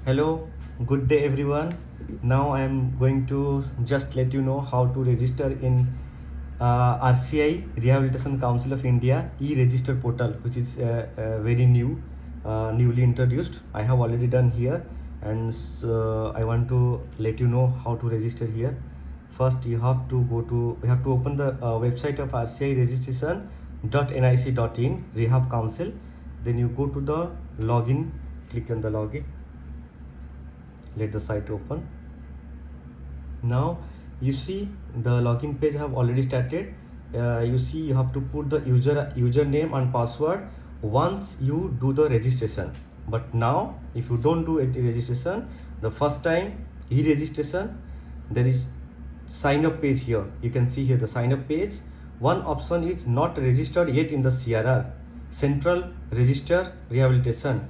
Hello, good day everyone. Now I am going to just let you know how to register in RCI Rehabilitation Council of India e-register portal, which is very newly introduced. I have already done here, and so I want to let you know how to register here. First, you have to open the website of RCI registration.nic.in Rehab Council. Then you go to the login, click on the login, let the site open. Now you see the login page have already started. You see you have to put the username and password once you do the registration. But now if you don't do a registration the first time e-registration, there is sign up page here. You can see here the sign up page. One option is not registered yet in the CRR, Central Register Rehabilitation.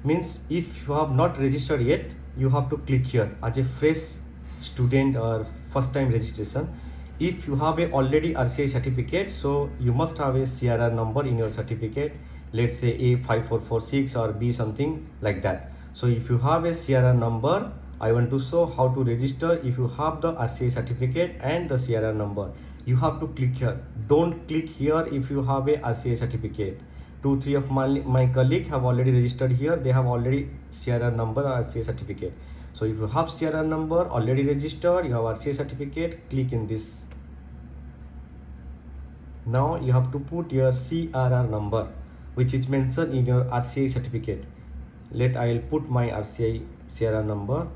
Means if you have not registered yet, you have to click here as a fresh student or first time registration. If you have a already RCI certificate, so you must have a CRR number in your certificate, let's say A5446 or B something like that. So if you have a CRR number, I want to show how to register. If you have the RCI certificate and the CRR number, you have to click here. Don't click here if you have a RCI certificate. 2-3 of my colleague have already registered here. They have already CRR number or RCI certificate. So if you have CRR number already registered, you have RCI certificate, click in this. Now you have to put your CRR number which is mentioned in your RCI certificate. I will put my RCI CRR number.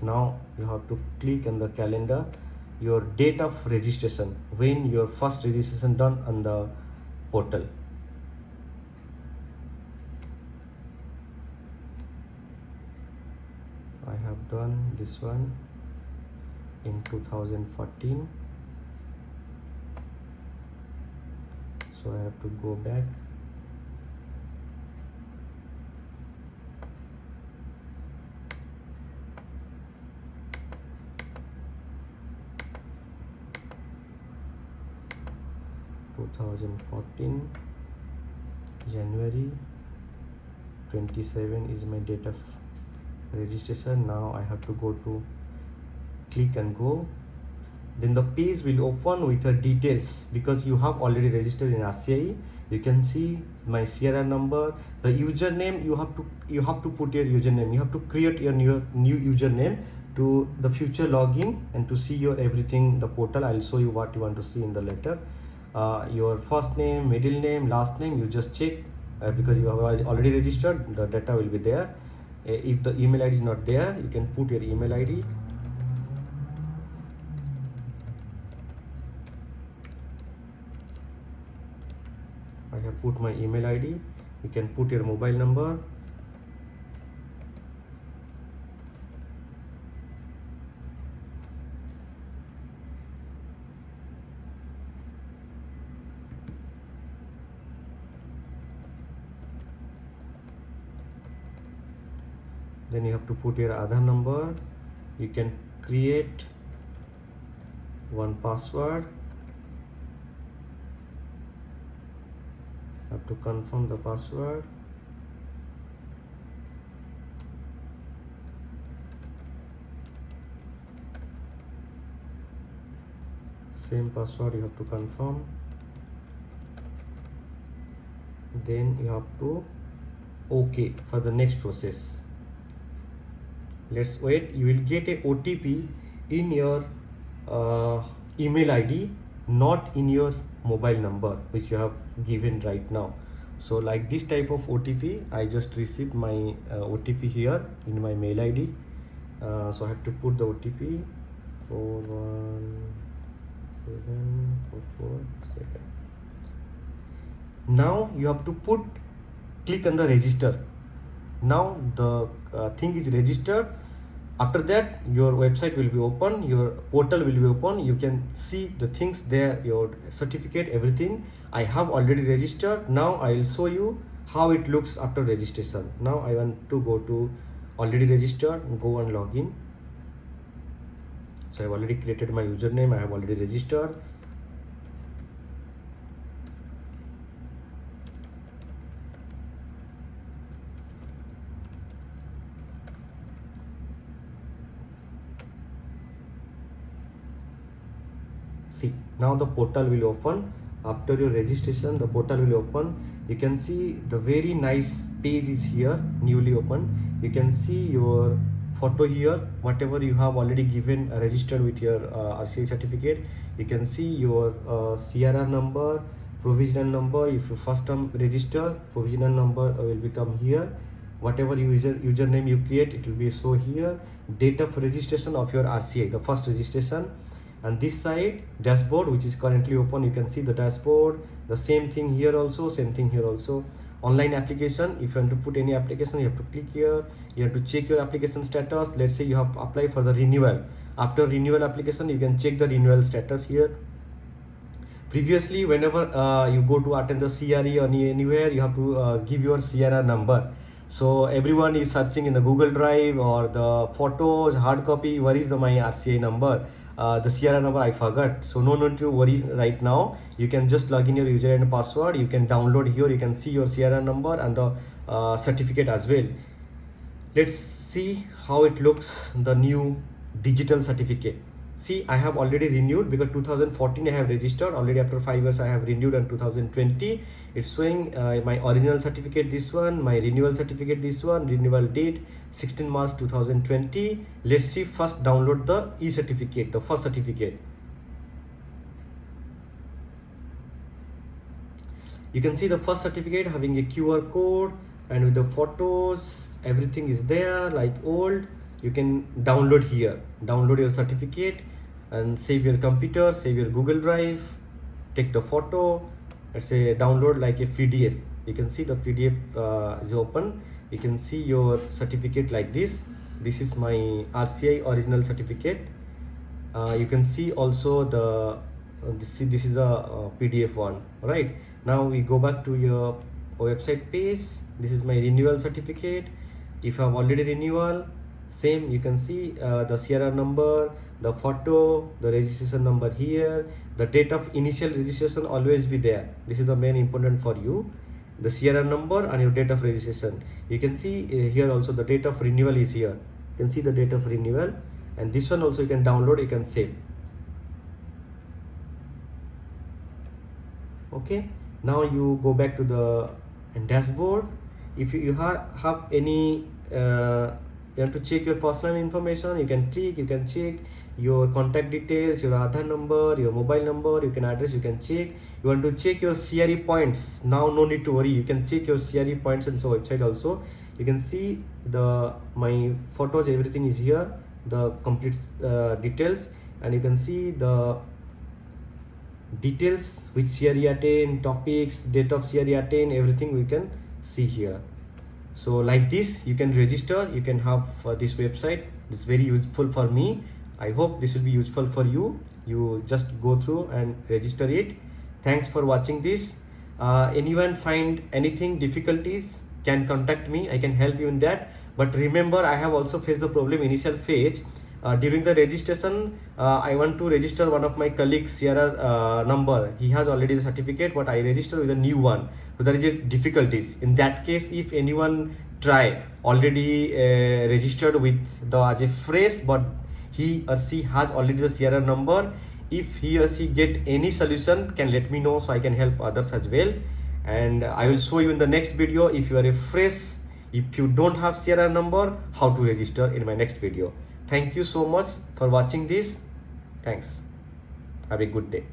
Now you have to click on the calendar your date of registration, when your first registration done on the portal. I have done this one in 2014, so I have to go back. January 27 is my date of registration. Now I have to go to click and go. Then the page will open with the details because you have already registered in RCI. You can see my CRR number, the username. You have to put your username. You have to create your new username to the future login and to see your everything the portal. I'll show you what you want to see in the letter. Your first name, middle name, last name, you just check because you have already registered, the data will be there. If the email ID is not there, you can put your email ID. I have put my email ID. You can put your mobile number. Then you have to put your Aadhaar number. You can create one password. Have to confirm the password. Same password you have to confirm. Then you have to OK for the next process. Let's wait. You will get a OTP in your email ID, not in your mobile number which you have given right now. So like this type of OTP, I just received my OTP here in my mail ID. So I have to put the OTP 417447. Now you have to click on the register. Now the thing is registered. After that your website will be open, your portal will be open. You can see the things there, your certificate, everything. I have already registered. Now I will show you how it looks after registration. Now I want to go to already registered, go and log in. So I have already created my username. I have already registered. See, now the portal will open. After your registration, the portal will open. You can see the very nice page is here, newly opened. You can see your photo here, whatever you have already given registered with your RCA certificate. You can see your CRR number, provisional number. If you first time register, provisional number will become here. Whatever username you create, it will be show here. Date of registration of your RCA, the first registration. And this side, dashboard, which is currently open, you can see the dashboard. The same thing here also, same thing here also. Online application, if you want to put any application, you have to click here. You have to check your application status. Let's say you have applied for the renewal. After renewal application, you can check the renewal status here. Previously, whenever you go to attend the CRE or anywhere, you have to give your CRR number. So everyone is searching in the Google Drive or the photos, hard copy, where is my RCA number? The CRR number I forgot. So no need to worry right now. You can just log in your user and password. You can download here. You can see your CRR number and the certificate as well. Let's see how it looks, the new digital certificate. See, I have already renewed because 2014 I have registered already. After 5 years I have renewed in 2020. It's showing my original certificate, this one, my renewal certificate, this one, renewal date 16 March 2020. Let's see, first download the e-certificate, the first certificate. You can see the first certificate having a QR code and with the photos, everything is there like old. You can download here, download your certificate and save your computer, save your Google Drive, take the photo. Let's say download like a PDF. You can see the PDF is open. You can see your certificate like this. This is my RCA original certificate. You can see also the this is a PDF one, right? Now we go back to your website page. This is my renewal certificate. If I have already renewal, same, you can see the CRR number, the photo, the registration number here, the date of initial registration always be there. This is the main important for you, the CRR number and your date of registration. You can see here also the date of renewal is here. You can see the date of renewal, and this one also you can download, you can save. Okay, now you go back to the dashboard. If you have any you have to check your personal information, you can click, you can check your contact details, your Aadhaar number, your mobile number, you can address, you can check. You want to check your CRE points, now no need to worry, you can check your CRE points and so website also. You can see my photos, everything is here, the complete details, and you can see the details which CRE attain, topics, date of CRE attain, everything we can see here. So like this you can register, you can have this website. It's very useful for me. I hope this will be useful for you. You just go through and register it. Thanks for watching this. Anyone find anything difficulties can contact me, I can help you in that. But remember, I have also faced the problem initial phase. During the registration, I want to register one of my colleagues CRR number. He has already the certificate, but I register with a new one. So there is a difficulties. In that case, if anyone try already registered with the as a fresh, but he or she has already the CRR number, if he or she get any solution, can let me know so I can help others as well. And I will show you in the next video, if you are a fresh, if you don't have CRR number, how to register in my next video. Thank you so much for watching this. Thanks. Have a good day.